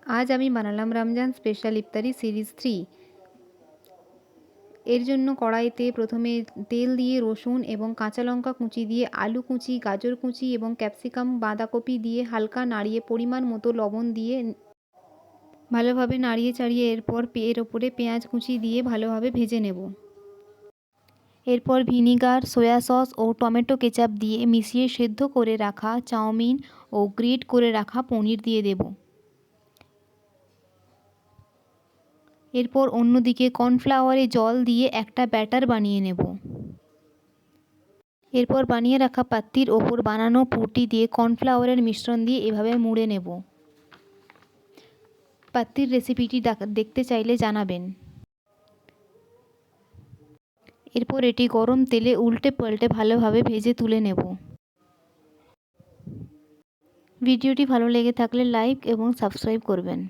আজ আমি বানালাম রমজান স্পেশাল ইফতারি সিরিজ 3। এর জন্য কড়াইতে প্রথমে তেল দিয়ে রসুন এবং কাঁচা লঙ্কা কুচি দিয়ে আলু কুচি, গাজর কুচি এবং ক্যাপসিকাম, বাঁধাকপি দিয়ে হালকা নাড়িয়ে পরিমাণ মতো লবণ দিয়ে ভালোভাবে নাড়িয়ে চাড়িয়ে এরপর এর ওপরে পেঁয়াজ কুচি দিয়ে ভালোভাবে ভেজে নেব। এরপর ভিনিগার, সয়া সস ও টমেটো কেচাপ দিয়ে মিশিয়ে সেদ্ধ করে রাখা চাউমিন ও গ্রেট করে রাখা পনির দিয়ে দেব। এরপর অন্যদিকে কর্নফ্লাওয়ারে জল দিয়ে একটা ব্যাটার বানিয়ে নেব। এরপর বানিয়ে রাখা পাত্তির ওপর বানানো পুরটি দিয়ে কর্নফ্লাওয়ারের মিশ্রণ দিয়ে এভাবে মুড়ে নেব। পাত্তির রেসিপিটি দেখতে চাইলে জানাবেন। এরপর এটি গরম তেলে উল্টে পাল্টে ভালোভাবে ভেজে তুলে নেব। ভিডিওটি ভালো লেগে থাকলে লাইক এবং সাবস্ক্রাইব করবেন।